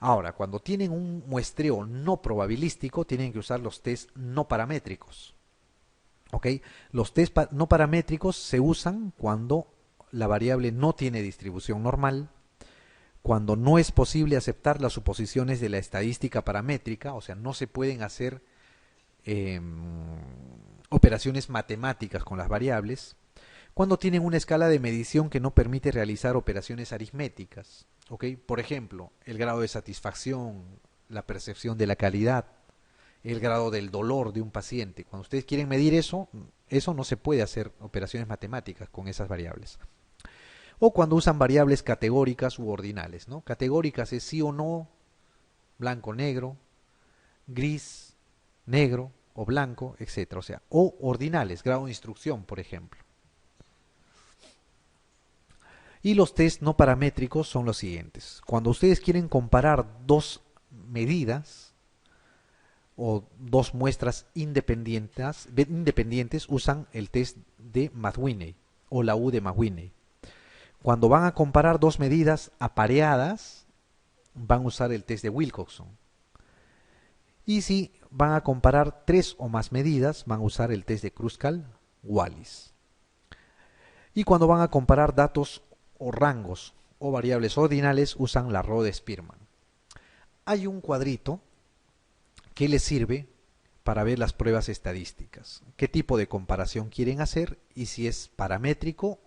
Ahora, cuando tienen un muestreo no probabilístico, tienen que usar los test no paramétricos. ¿Ok? Los test no paramétricos se usan cuando la variable no tiene distribución normal, cuando no es posible aceptar las suposiciones de la estadística paramétrica, o sea, no se pueden hacer eh, operaciones matemáticas con las variables, cuando tienen una escala de medición que no permite realizar operaciones aritméticas. ¿Ok? Por ejemplo, el grado de satisfacción, la percepción de la calidad, el grado del dolor de un paciente. Cuando ustedes quieren medir eso, eso no se puede hacer operaciones matemáticas con esas variables. O cuando usan variables categóricas u ordinales, ¿no? Categóricas es sí o no, blanco, negro, gris, negro o blanco, etcétera. O sea, o ordinales, grado de instrucción, por ejemplo. Y los test no paramétricos son los siguientes. Cuando ustedes quieren comparar dos medidas o dos muestras independientes usan el test de Mathwiney o la U de Mathwiney. Cuando van a comparar dos medidas apareadas, van a usar el test de Wilcoxon. Y si van a comparar tres o más medidas, van a usar el test de Kruskal-Wallis. Y cuando van a comparar datos o rangos o variables ordinales, usan la Rode-Spearman. Hay un cuadrito que les sirve para ver las pruebas estadísticas, qué tipo de comparación quieren hacer y si es paramétrico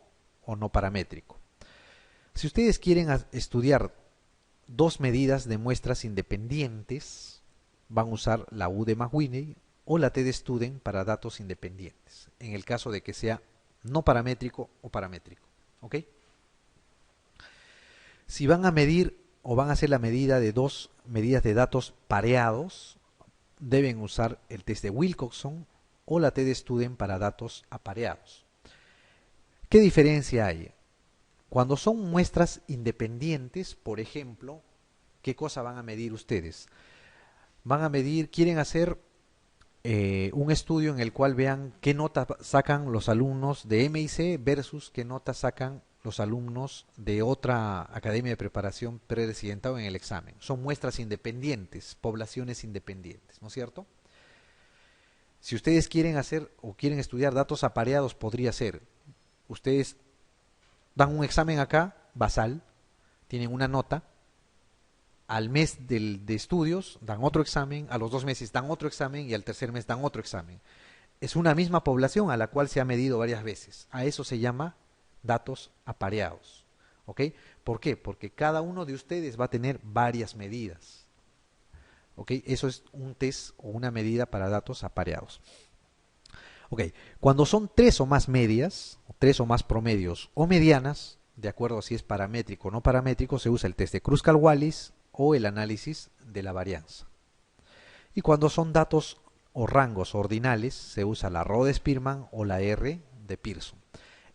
o no paramétrico. Si ustedes quieren estudiar dos medidas de muestras independientes, van a usar la U de Mathwiney o la T de Student para datos independientes, en el caso de que sea no paramétrico o paramétrico. ¿Ok? Si van a medir o van a hacer la medida de dos medidas de datos pareados, deben usar el test de Wilcoxon o la T de Student para datos apareados. ¿Qué diferencia hay? Cuando son muestras independientes, por ejemplo, ¿qué cosa van a medir ustedes? Van a medir, quieren hacer un estudio en el cual vean qué nota sacan los alumnos de MIC versus qué nota sacan los alumnos de otra academia de preparación preresidentado en el examen. Son muestras independientes, poblaciones independientes, ¿no es cierto? Si ustedes quieren hacer o quieren estudiar datos apareados, podría ser, ustedes dan un examen acá, basal, tienen una nota, al mes de estudios dan otro examen, a los 2 meses dan otro examen y al tercer mes dan otro examen. Es una misma población a la cual se ha medido varias veces. A eso se llama datos apareados. ¿Ok? ¿Por qué? Porque cada uno de ustedes va a tener varias medidas. ¿Ok? Eso es un test o una medida para datos apareados. Ok, cuando son tres o más medias, tres o más promedios o medianas, de acuerdo a si es paramétrico o no paramétrico, se usa el test de Kruskal-Wallis o el análisis de la varianza. Y cuando son datos o rangos ordinales, se usa la Rode-Spearman o la R de Pearson.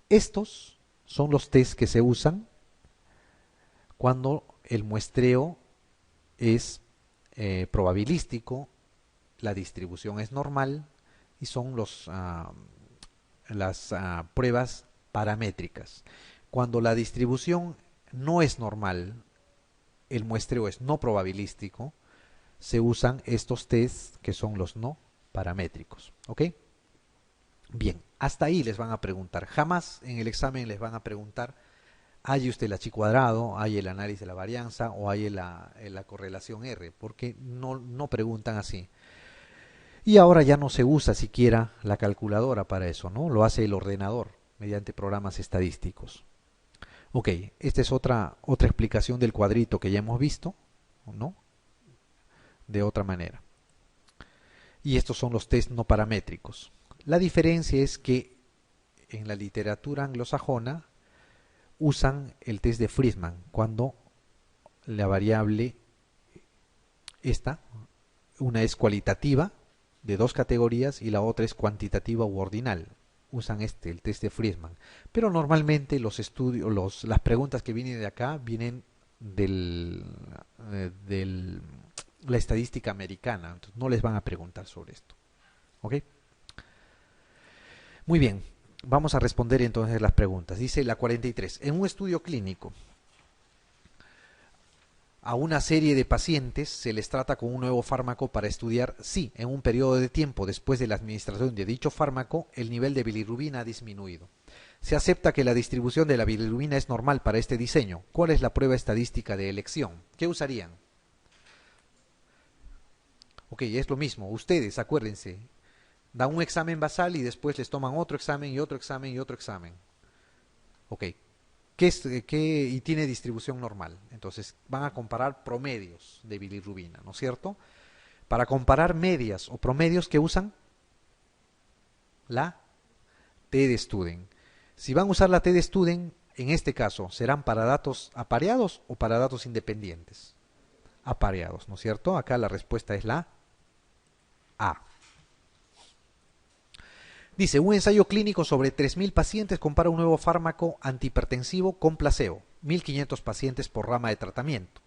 Estos son los tests que se usan cuando el muestreo es probabilístico, la distribución es normal y son las pruebas paramétricas. Cuando la distribución no es normal, el muestreo es no probabilístico, se usan estos tests que son los no paramétricos. ¿Ok? Bien, hasta ahí les van a preguntar. Jamás en el examen les van a preguntar, ¿hay usted el H cuadrado, hay el análisis de la varianza o hay la correlación R? Porque no preguntan así. Y ahora ya no se usa siquiera la calculadora para eso, ¿no? Lo hace el ordenador mediante programas estadísticos. Ok, esta es otra explicación del cuadrito que ya hemos visto, ¿no? De otra manera. Y estos son los test no paramétricos. La diferencia es que en la literatura anglosajona usan el test de Friedman cuando la variable esta, una es cualitativa de dos categorías y la otra es cuantitativa u ordinal. Usan el test de Friedman. Pero normalmente los estudios, las preguntas que vienen de acá vienen del la estadística americana. Entonces no les van a preguntar sobre esto. ¿Ok? Muy bien. Vamos a responder entonces las preguntas. Dice la 43. En un estudio clínico, A una serie de pacientes se les trata con un nuevo fármaco para estudiar si, en un periodo de tiempo después de la administración de dicho fármaco, el nivel de bilirrubina ha disminuido. Se acepta que la distribución de la bilirrubina es normal para este diseño. ¿Cuál es la prueba estadística de elección? ¿Qué usarían? Ok, es lo mismo. Ustedes, acuérdense, dan un examen basal y después les toman otro examen y otro examen y otro examen. Ok, y tiene distribución normal. Entonces van a comparar promedios de bilirrubina, ¿no es cierto? Para comparar medias o promedios, ¿qué usan? La t-de-Student. Si van a usar la t-de-Student, en este caso, ¿serán para datos apareados o para datos independientes? Apareados, ¿no es cierto? Acá la respuesta es la A. Dice, un ensayo clínico sobre 3.000 pacientes compara un nuevo fármaco antihipertensivo con placebo, 1.500 pacientes por rama de tratamiento.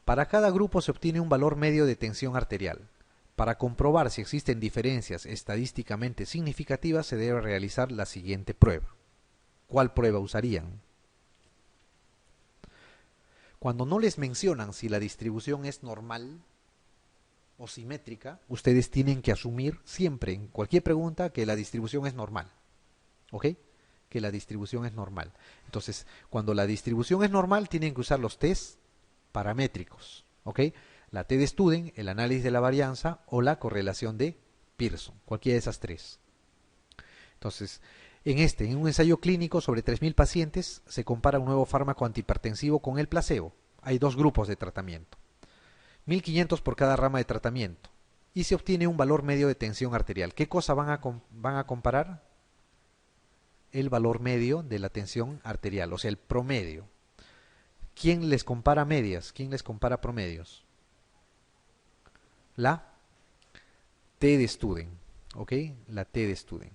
Para cada grupo se obtiene un valor medio de tensión arterial. Para comprobar si existen diferencias estadísticamente significativas se debe realizar la siguiente prueba. ¿Cuál prueba usarían? Cuando no les mencionan si la distribución es normal o simétrica, ustedes tienen que asumir siempre, en cualquier pregunta, que la distribución es normal. ¿Ok? Que la distribución es normal. Entonces, cuando la distribución es normal, tienen que usar los test paramétricos. ¿Ok? La t-de-Student, el análisis de la varianza o la correlación de Pearson. Cualquiera de esas tres. Entonces, en un ensayo clínico sobre 3.000 pacientes, se compara un nuevo fármaco antihipertensivo con el placebo. Hay dos grupos de tratamiento. 1.500 por cada rama de tratamiento. Y se obtiene un valor medio de tensión arterial. ¿Qué cosa van a comparar? El valor medio de la tensión arterial, o sea, el promedio. ¿Quién les compara medias? ¿Quién les compara promedios? La t-de-Student. ¿Ok? La t-de-Student.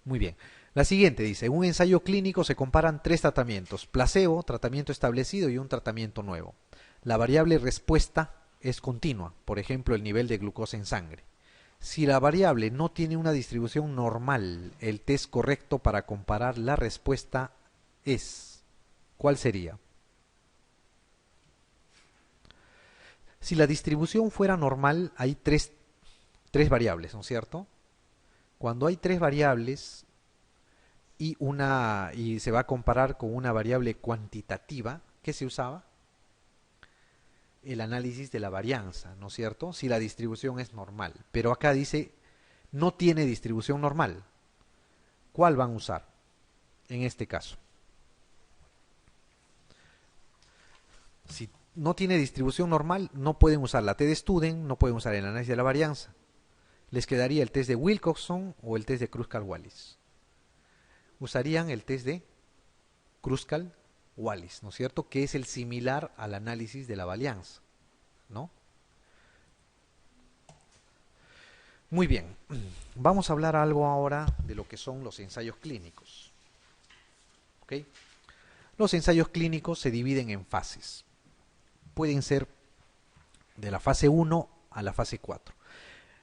Muy bien. La siguiente dice, en un ensayo clínico se comparan 3 tratamientos, placebo, tratamiento establecido y un tratamiento nuevo. La variable respuesta es continua, por ejemplo, el nivel de glucosa en sangre. Si la variable no tiene una distribución normal, el test correcto para comparar la respuesta es, ¿cuál sería? Si la distribución fuera normal, hay tres variables, ¿no es cierto? Cuando hay 3 variables y se va a comparar con una variable cuantitativa, ¿qué se usaba? El análisis de la varianza, ¿no es cierto? Si la distribución es normal. Pero acá dice, no tiene distribución normal. ¿Cuál van a usar en este caso? Si no tiene distribución normal, no pueden usar la t-de-Student, no pueden usar el análisis de la varianza. Les quedaría el test de Wilcoxon o el test de Kruskal-Wallis. Usarían el test de Kruskal-Wallis, ¿no es cierto? Que es el similar al análisis de la varianza, ¿no? Muy bien, vamos a hablar algo ahora de lo que son los ensayos clínicos. ¿Ok? Los ensayos clínicos se dividen en fases. Pueden ser de la fase 1 a la fase 4.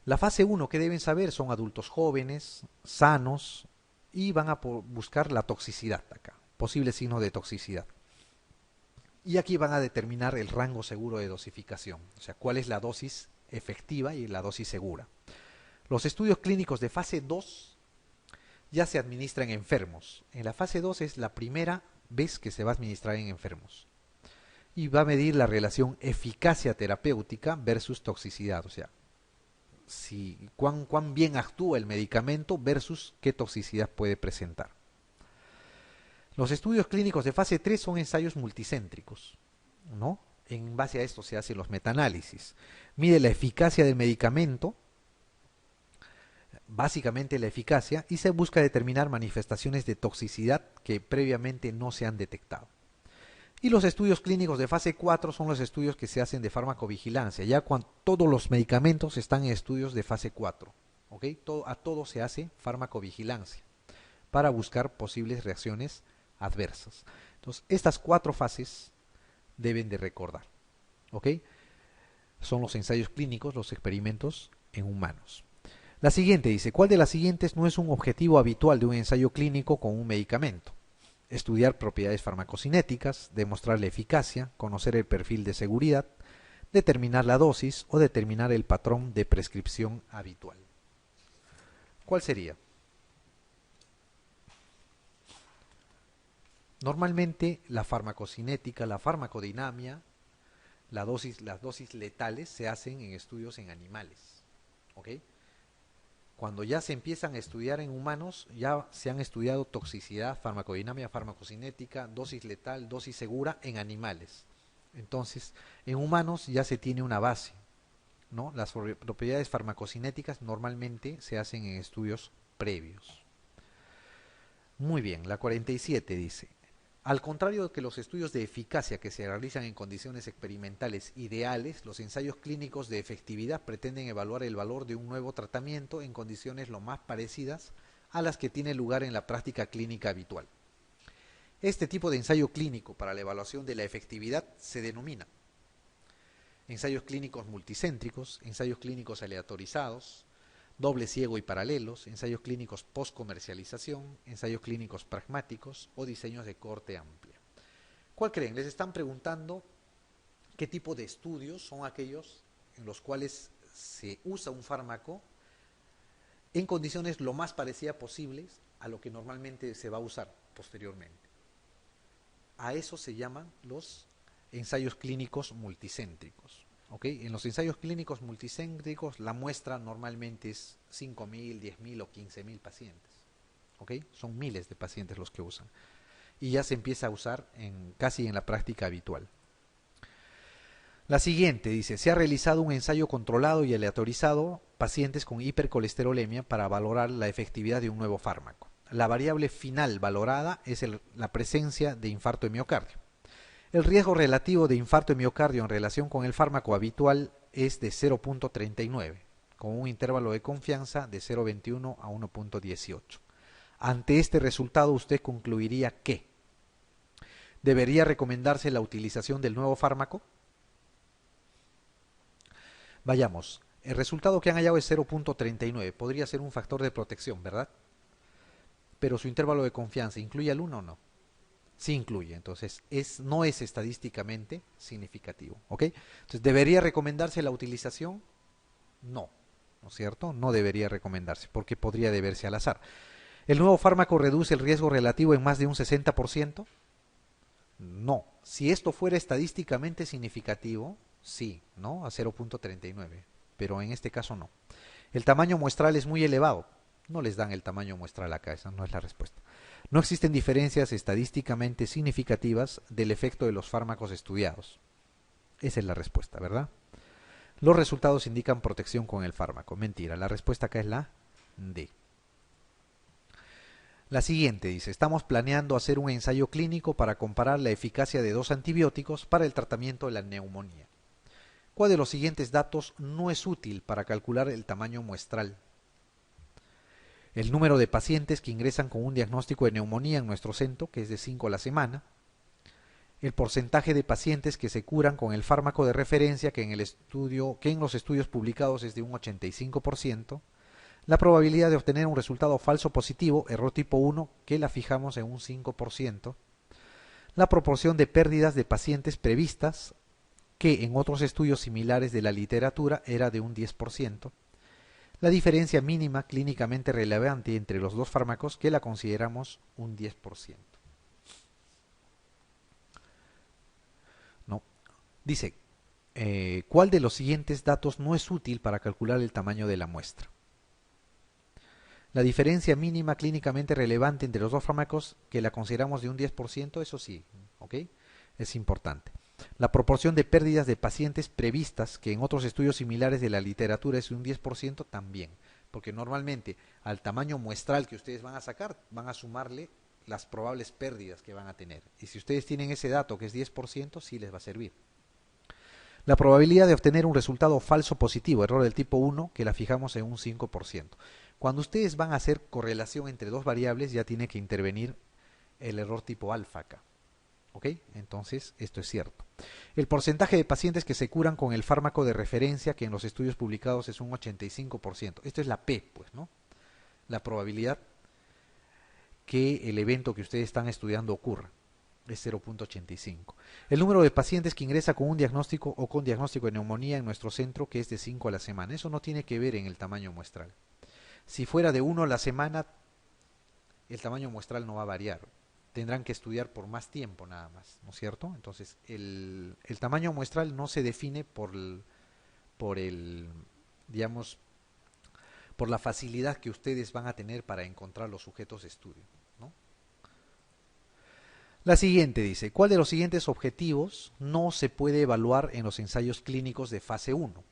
La fase 1 que deben saber son adultos jóvenes, sanos, y van a buscar la toxicidad acá, posibles signos de toxicidad. Y aquí van a determinar el rango seguro de dosificación, o sea, cuál es la dosis efectiva y la dosis segura. Los estudios clínicos de fase 2 ya se administran en enfermos. En la fase 2 es la primera vez que se va a administrar en enfermos. Y va a medir la relación eficacia terapéutica versus toxicidad, o sea, cuán bien actúa el medicamento versus qué toxicidad puede presentar. Los estudios clínicos de fase 3 son ensayos multicéntricos, ¿no? En base a esto se hacen los metaanálisis. Mide la eficacia del medicamento, básicamente la eficacia, y se busca determinar manifestaciones de toxicidad que previamente no se han detectado. Y los estudios clínicos de fase 4 son los estudios que se hacen de farmacovigilancia, ya cuando todos los medicamentos están en estudios de fase 4. ¿Ok? A todo se hace farmacovigilancia para buscar posibles reacciones adversas. Entonces, estas 4 fases deben de recordar. ¿Ok? Son los ensayos clínicos, los experimentos en humanos. La siguiente dice, ¿cuál de las siguientes no es un objetivo habitual de un ensayo clínico con un medicamento? estudiar propiedades farmacocinéticas, demostrar la eficacia, conocer el perfil de seguridad, determinar la dosis o determinar el patrón de prescripción habitual. ¿Cuál sería? Normalmente la farmacocinética, la farmacodinamia, las dosis letales se hacen en estudios en animales. ¿Ok? Cuando ya se empiezan a estudiar en humanos, ya se han estudiado toxicidad, farmacodinamia, farmacocinética, dosis letal, dosis segura en animales. Entonces, en humanos ya se tiene una base, ¿no? Las propiedades farmacocinéticas normalmente se hacen en estudios previos. Muy bien, la 47 dice: al contrario de que los estudios de eficacia que se realizan en condiciones experimentales ideales, los ensayos clínicos de efectividad pretenden evaluar el valor de un nuevo tratamiento en condiciones lo más parecidas a las que tiene lugar en la práctica clínica habitual. Este tipo de ensayo clínico para la evaluación de la efectividad se denomina ensayos clínicos multicéntricos, ensayos clínicos aleatorizados, doble ciego y paralelos, ensayos clínicos post-comercialización, ensayos clínicos pragmáticos o diseños de cohorte amplia. ¿Cuál creen? Les están preguntando qué tipo de estudios son aquellos en los cuales se usa un fármaco en condiciones lo más parecidas posibles a lo que normalmente se va a usar posteriormente. A eso se llaman los ensayos clínicos multicéntricos. ¿Okay? En los ensayos clínicos multicéntricos la muestra normalmente es 5.000, 10.000 o 15.000 pacientes. ¿Okay? Son miles de pacientes los que usan. Y ya se empieza a usar casi en la práctica habitual. La siguiente dice: se ha realizado un ensayo controlado y aleatorizado pacientes con hipercolesterolemia para valorar la efectividad de un nuevo fármaco. La variable final valorada es la presencia de infarto de miocardio. El riesgo relativo de infarto de miocardio en relación con el fármaco habitual es de 0.39, con un intervalo de confianza de 0.21 a 1.18. Ante este resultado, usted concluiría que debería recomendarse la utilización del nuevo fármaco. Vayamos, el resultado que han hallado es 0.39, podría ser un factor de protección, ¿verdad? Pero su intervalo de confianza, ¿incluye al 1 o no? Sí incluye, entonces no es estadísticamente significativo, ¿ok? Entonces, ¿debería recomendarse la utilización? No, ¿no es cierto? No debería recomendarse, porque podría deberse al azar. ¿El nuevo fármaco reduce el riesgo relativo en más de un 60%? No. Si esto fuera estadísticamente significativo, sí, ¿no? A 0.39, pero en este caso no. ¿El tamaño muestral es muy elevado? No les dan el tamaño muestral acá, esa no es la respuesta. No existen diferencias estadísticamente significativas del efecto de los fármacos estudiados. Esa es la respuesta, ¿verdad? Los resultados indican protección con el fármaco. Mentira, la respuesta acá es la D. La siguiente dice: estamos planeando hacer un ensayo clínico para comparar la eficacia de 2 antibióticos para el tratamiento de la neumonía. ¿Cuál de los siguientes datos no es útil para calcular el tamaño muestral? El número de pacientes que ingresan con un diagnóstico de neumonía en nuestro centro, que es de 5 a la semana. El porcentaje de pacientes que se curan con el fármaco de referencia, que en los estudios publicados es de un 85%. La probabilidad de obtener un resultado falso positivo, error tipo 1, que la fijamos en un 5%. La proporción de pérdidas de pacientes previstas, que en otros estudios similares de la literatura era de un 10%. La diferencia mínima clínicamente relevante entre los dos fármacos, que la consideramos un 10%. No. Dice, ¿cuál de los siguientes datos no es útil para calcular el tamaño de la muestra? La diferencia mínima clínicamente relevante entre los dos fármacos, que la consideramos de un 10%, eso sí, ¿ok? Es importante. La proporción de pérdidas de pacientes previstas, que en otros estudios similares de la literatura es un 10%, también, porque normalmente al tamaño muestral que ustedes van a sacar, van a sumarle las probables pérdidas que van a tener. Y si ustedes tienen ese dato que es 10%, sí les va a servir. La probabilidad de obtener un resultado falso positivo, error del tipo 1, que la fijamos en un 5%. Cuando ustedes van a hacer correlación entre dos variables, ya tiene que intervenir el error tipo alfa acá. ¿Ok? Entonces, esto es cierto. El porcentaje de pacientes que se curan con el fármaco de referencia, que en los estudios publicados es un 85%. Esto es la P, pues, ¿no? La probabilidad que el evento que ustedes están estudiando ocurra. Es 0.85. El número de pacientes que ingresa con un diagnóstico o con diagnóstico de neumonía en nuestro centro, que es de 5 a la semana. Eso no tiene que ver en el tamaño muestral. Si fuera de 1 a la semana, el tamaño muestral no va a variar. Tendrán que estudiar por más tiempo nada más, ¿no es cierto? Entonces, el tamaño muestral no se define por el, digamos, por la facilidad que ustedes van a tener para encontrar los sujetos de estudio, ¿no? La siguiente dice, ¿cuál de los siguientes objetivos no se puede evaluar en los ensayos clínicos de fase 1?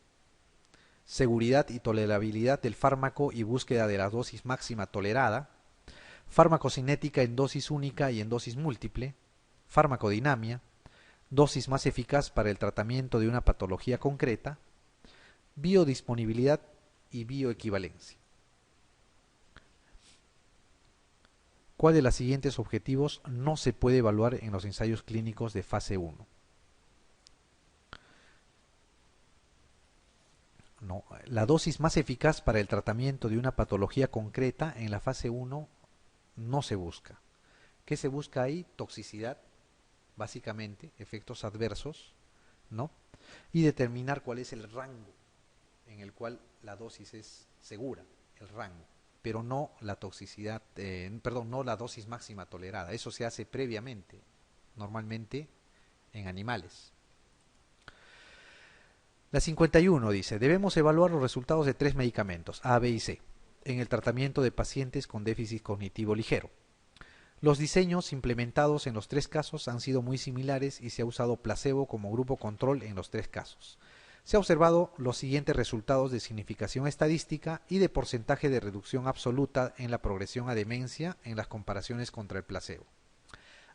Seguridad y tolerabilidad del fármaco y búsqueda de la dosis máxima tolerada, farmacocinética en dosis única y en dosis múltiple, farmacodinamia, dosis más eficaz para el tratamiento de una patología concreta, biodisponibilidad y bioequivalencia. ¿Cuál de los siguientes objetivos no se puede evaluar en los ensayos clínicos de fase 1? No, la dosis más eficaz para el tratamiento de una patología concreta en la fase 1 no se busca. ¿Qué se busca ahí? Toxicidad, básicamente, efectos adversos, ¿no? Y determinar cuál es el rango en el cual la dosis es segura, el rango, pero no la toxicidad, no la dosis máxima tolerada. Eso se hace previamente, normalmente en animales. La 51 dice, debemos evaluar los resultados de 3 medicamentos, A, B y C, en el tratamiento de pacientes con déficit cognitivo ligero. Los diseños implementados en los 3 casos han sido muy similares y se ha usado placebo como grupo control en los 3 casos. Se ha observado los siguientes resultados de significación estadística y de porcentaje de reducción absoluta en la progresión a demencia en las comparaciones contra el placebo.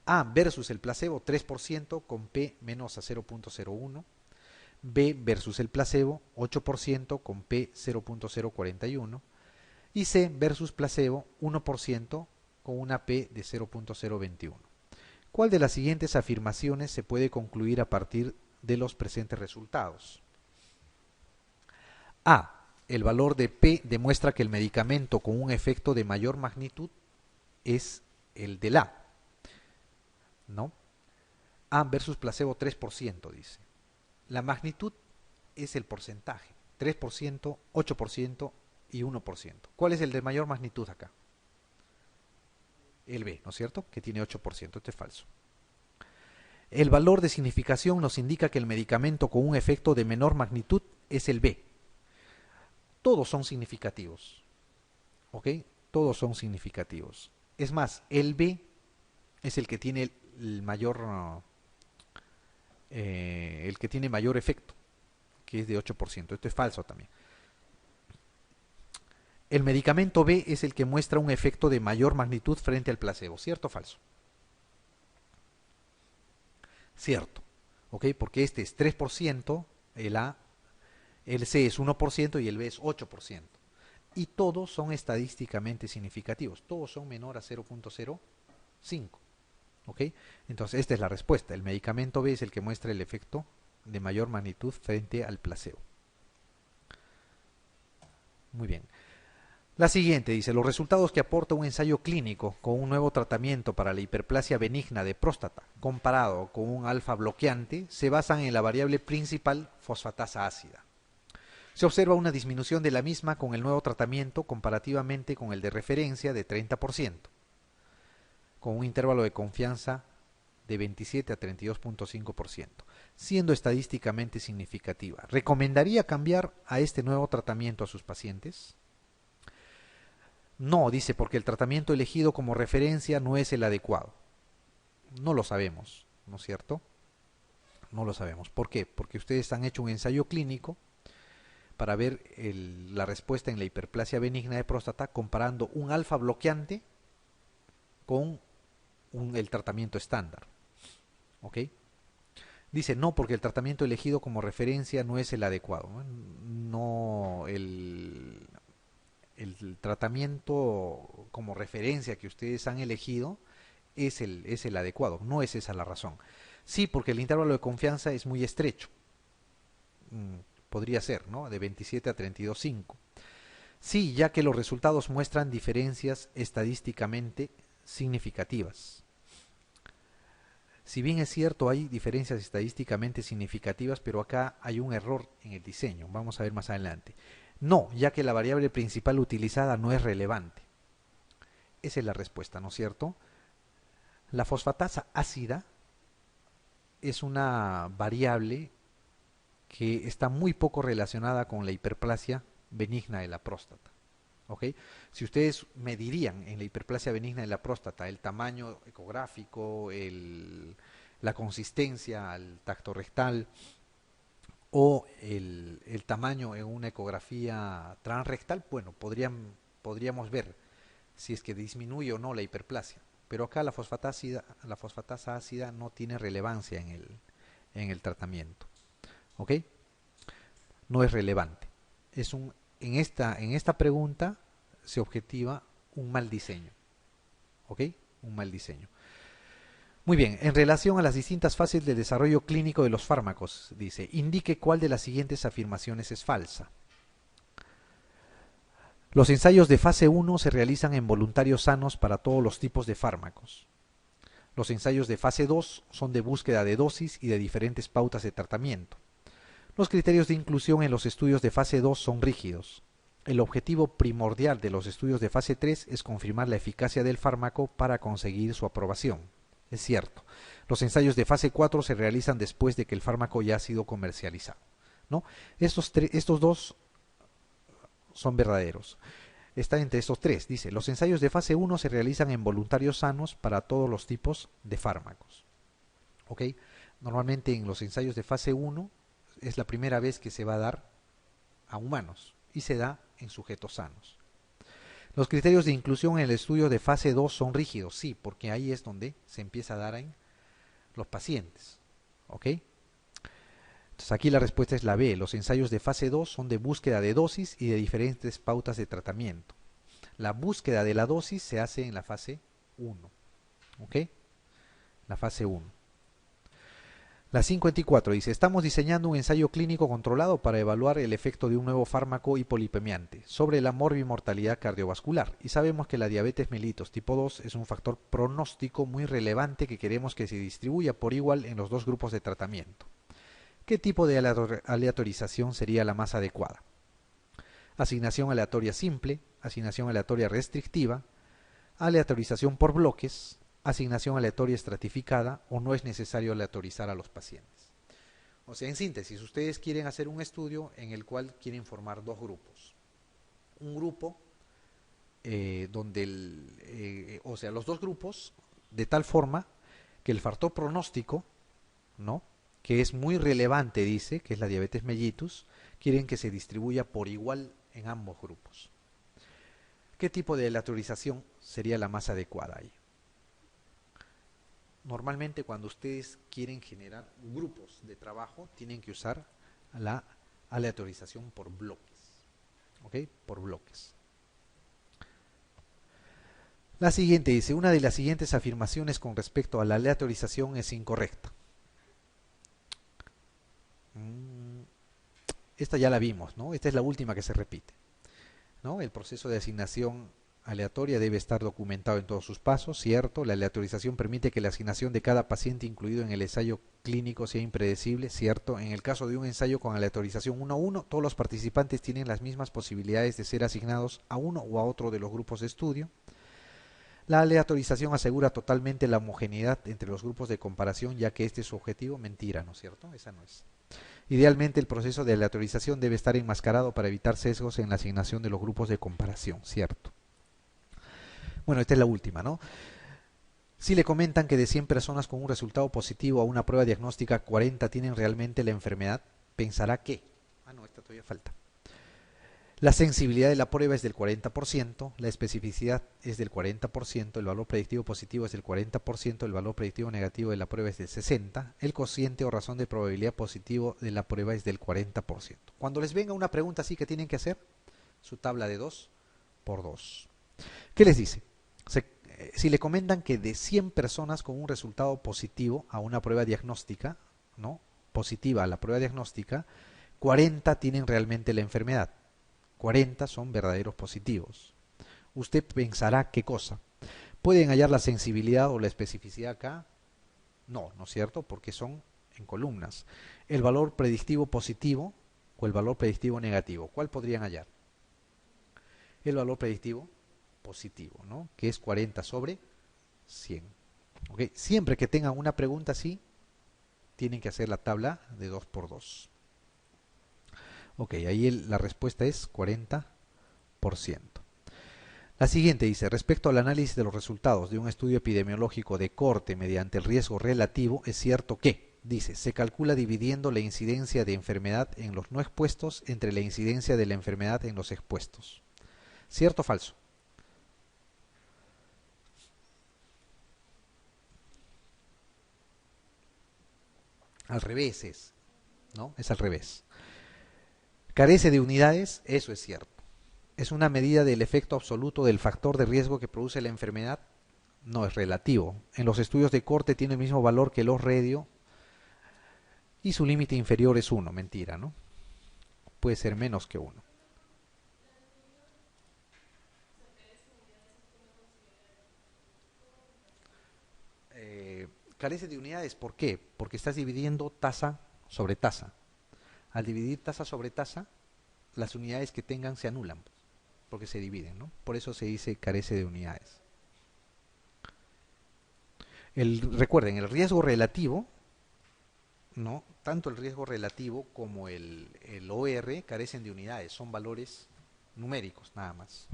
A versus el placebo 3% con P menos a 0.01. B versus el placebo 8% con P 0.041. Y C versus placebo 1% con una P de 0.021. ¿Cuál de las siguientes afirmaciones se puede concluir a partir de los presentes resultados? A. El valor de P demuestra que el medicamento con un efecto de mayor magnitud es el del A, ¿no? A versus placebo 3%, dice. La magnitud es el porcentaje, 3%, 8% y 1%. ¿Cuál es el de mayor magnitud acá? El B, ¿no es cierto? Que tiene 8%, esto es falso. El valor de significación nos indica que el medicamento con un efecto de menor magnitud es el B. Todos son significativos, ¿ok? Todos son significativos. Es más, el B es el que tiene el mayor efecto, que es de 8%. Esto es falso también. El medicamento B es el que muestra un efecto de mayor magnitud frente al placebo. ¿Cierto o falso? Cierto. ¿Ok? Porque este es 3%, el A, el C es 1% y el B es 8%. Y todos son estadísticamente significativos. Todos son menor a 0.05. ¿Ok? Entonces esta es la respuesta. El medicamento B es el que muestra el efecto de mayor magnitud frente al placebo. Muy bien. La siguiente dice, los resultados que aporta un ensayo clínico con un nuevo tratamiento para la hiperplasia benigna de próstata comparado con un alfa bloqueante se basan en la variable principal fosfatasa ácida. Se observa una disminución de la misma con el nuevo tratamiento comparativamente con el de referencia de 30%, con un intervalo de confianza de 27 a 32.5%, siendo estadísticamente significativa. ¿Recomendaría cambiar a este nuevo tratamiento a sus pacientes? No, dice, porque el tratamiento elegido como referencia no es el adecuado. No lo sabemos, ¿no es cierto? No lo sabemos. ¿Por qué? Porque ustedes han hecho un ensayo clínico para ver la respuesta en la hiperplasia benigna de próstata comparando un alfa bloqueante con el tratamiento estándar. ¿Ok? Dice, no, porque el tratamiento elegido como referencia no es el adecuado. No, el tratamiento como referencia que ustedes han elegido es el adecuado, no es esa la razón. Sí, porque el intervalo de confianza es muy estrecho, podría ser, ¿no? De 27 a 32.5. Sí, ya que los resultados muestran diferencias estadísticamente significativas. Si bien es cierto, hay diferencias estadísticamente significativas, pero acá hay un error en el diseño. Vamos a ver más adelante. No, ya que la variable principal utilizada no es relevante. Esa es la respuesta, ¿no es cierto? La fosfatasa ácida es una variable que está muy poco relacionada con la hiperplasia benigna de la próstata. ¿Ok? Si ustedes medirían en la hiperplasia benigna de la próstata el tamaño ecográfico, la consistencia al tacto rectal o el tamaño en una ecografía transrectal, bueno, podríamos ver si es que disminuye o no la hiperplasia. Pero acá la fosfatasa ácida no tiene relevancia en el tratamiento. ¿Ok? No es relevante. En esta pregunta se objetiva un mal diseño. ¿Ok? Un mal diseño. Muy bien, en relación a las distintas fases del desarrollo clínico de los fármacos, dice, indique cuál de las siguientes afirmaciones es falsa. Los ensayos de fase 1 se realizan en voluntarios sanos para todos los tipos de fármacos. Los ensayos de fase 2 son de búsqueda de dosis y de diferentes pautas de tratamiento. Los criterios de inclusión en los estudios de fase 2 son rígidos. El objetivo primordial de los estudios de fase 3 es confirmar la eficacia del fármaco para conseguir su aprobación. Es cierto, los ensayos de fase 4 se realizan después de que el fármaco ya ha sido comercializado, ¿no? Estos dos son verdaderos. Está entre estos tres. Dice, los ensayos de fase 1 se realizan en voluntarios sanos para todos los tipos de fármacos. ¿Ok? Normalmente en los ensayos de fase 1 es la primera vez que se va a dar a humanos y se da en sujetos sanos. Los criterios de inclusión en el estudio de fase 2 son rígidos, sí, porque ahí es donde se empieza a dar en los pacientes. ¿Ok? Entonces aquí la respuesta es la B. Los ensayos de fase 2 son de búsqueda de dosis y de diferentes pautas de tratamiento. La búsqueda de la dosis se hace en la fase 1. ¿Ok? La fase 1. La 54 dice, estamos diseñando un ensayo clínico controlado para evaluar el efecto de un nuevo fármaco hipolipemiante sobre la morbimortalidad cardiovascular y sabemos que la diabetes mellitus tipo 2 es un factor pronóstico muy relevante que queremos que se distribuya por igual en los dos grupos de tratamiento. ¿Qué tipo de aleatorización sería la más adecuada? Asignación aleatoria simple, asignación aleatoria restrictiva, aleatorización por bloques, asignación aleatoria estratificada o no es necesario aleatorizar a los pacientes. O sea, en síntesis, ustedes quieren hacer un estudio en el cual quieren formar dos grupos. Un grupo donde o sea, los dos grupos de tal forma que el factor pronóstico, ¿no?, que es muy relevante, dice, que es la diabetes mellitus, quieren que se distribuya por igual en ambos grupos. ¿Qué tipo de aleatorización sería la más adecuada ahí? Normalmente cuando ustedes quieren generar grupos de trabajo, tienen que usar la aleatorización por bloques. ¿Ok? Por bloques. La siguiente dice, una de las siguientes afirmaciones con respecto a la aleatorización es incorrecta. Esta ya la vimos, ¿no? Esta es la última que se repite, ¿no? El proceso de asignación aleatoria debe estar documentado en todos sus pasos, cierto. La aleatorización permite que la asignación de cada paciente incluido en el ensayo clínico sea impredecible, cierto. En el caso de un ensayo con aleatorización 1 a 1, todos los participantes tienen las mismas posibilidades de ser asignados a uno o a otro de los grupos de estudio. La aleatorización asegura totalmente la homogeneidad entre los grupos de comparación, ya que este es su objetivo. Mentira, ¿no es cierto? Esa no es. Idealmente el proceso de aleatorización debe estar enmascarado para evitar sesgos en la asignación de los grupos de comparación, cierto. Bueno, esta es la última, ¿no? Si le comentan que de 100 personas con un resultado positivo a una prueba diagnóstica, 40 tienen realmente la enfermedad, pensará que... no, esta todavía falta. La sensibilidad de la prueba es del 40%, la especificidad es del 40%, el valor predictivo positivo es del 40%, el valor predictivo negativo de la prueba es del 60%, el cociente o razón de probabilidad positivo de la prueba es del 40%. Cuando les venga una pregunta así, ¿qué tienen que hacer? Su tabla de 2 por 2. ¿Qué les dice? Si le comentan que de 100 personas con un resultado positivo a una prueba diagnóstica, ¿no?, positiva a la prueba diagnóstica, 40 tienen realmente la enfermedad. 40 son verdaderos positivos. Usted pensará, ¿qué cosa? ¿Pueden hallar la sensibilidad o la especificidad acá? No, ¿no es cierto? Porque son en columnas. El valor predictivo positivo o el valor predictivo negativo. ¿Cuál podrían hallar? El valor predictivo positivo, ¿no? Que es 40 sobre 100. ¿Ok? Siempre que tengan una pregunta así, tienen que hacer la tabla de 2 por 2. Ok, ahí la respuesta es 40%. La siguiente dice, respecto al análisis de los resultados de un estudio epidemiológico de corte mediante el riesgo relativo, es cierto que, dice, se calcula dividiendo la incidencia de enfermedad en los no expuestos entre la incidencia de la enfermedad en los expuestos. ¿Cierto o falso? Al revés es, ¿no? Es al revés. ¿Carece de unidades? Eso es cierto. ¿Es una medida del efecto absoluto del factor de riesgo que produce la enfermedad? No, es relativo. En los estudios de corte tiene el mismo valor que el odds radio y su límite inferior es 1. Mentira, ¿no? Puede ser menos que 1. Carece de unidades, ¿por qué? Porque estás dividiendo tasa sobre tasa. Al dividir tasa sobre tasa, las unidades que tengan se anulan, porque se dividen, ¿no? Por eso se dice carece de unidades. Recuerden, el riesgo relativo, ¿no? Tanto el riesgo relativo como el OR carecen de unidades, son valores numéricos nada más.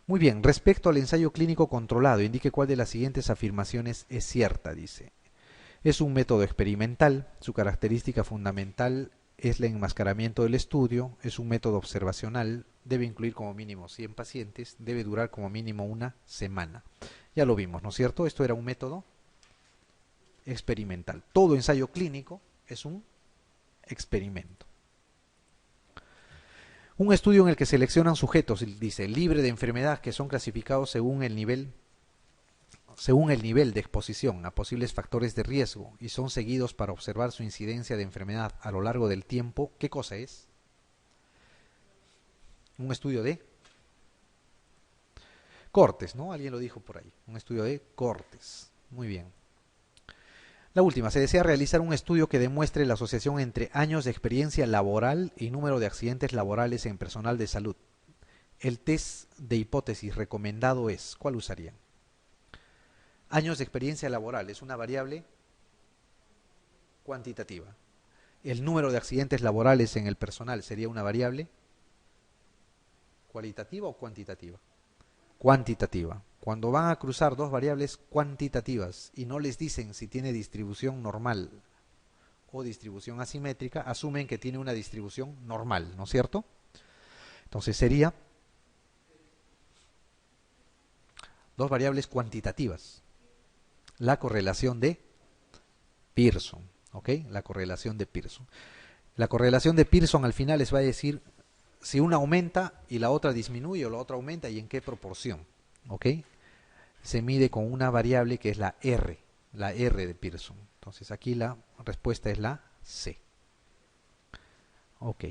Muy bien, respecto al ensayo clínico controlado, indique cuál de las siguientes afirmaciones es cierta, dice. Es un método experimental, su característica fundamental es el enmascaramiento del estudio, es un método observacional, debe incluir como mínimo 100 pacientes, debe durar como mínimo una semana. Ya lo vimos, ¿no es cierto? Esto era un método experimental. Todo ensayo clínico es un experimento. Un estudio en el que seleccionan sujetos, dice, libre de enfermedad, que son clasificados según el nivel de exposición a posibles factores de riesgo y son seguidos para observar su incidencia de enfermedad a lo largo del tiempo. ¿Qué cosa es? Un estudio de cortes, ¿no? Alguien lo dijo por ahí. Un estudio de cortes. Muy bien. La última, se desea realizar un estudio que demuestre la asociación entre años de experiencia laboral y número de accidentes laborales en personal de salud. El test de hipótesis recomendado es, ¿cuál usarían? Años de experiencia laboral es una variable cuantitativa. El número de accidentes laborales en el personal sería una variable cualitativa o cuantitativa. Cuantitativa. Cuando van a cruzar dos variables cuantitativas y no les dicen si tiene distribución normal o distribución asimétrica, asumen que tiene una distribución normal, ¿no es cierto? Entonces sería dos variables cuantitativas. La correlación de Pearson, ¿ok? La correlación de Pearson. La correlación de Pearson al final les va a decir si una aumenta y la otra disminuye o la otra aumenta y en qué proporción, ¿ok? Se mide con una variable que es la R de Pearson. Entonces aquí la respuesta es la C. Ok.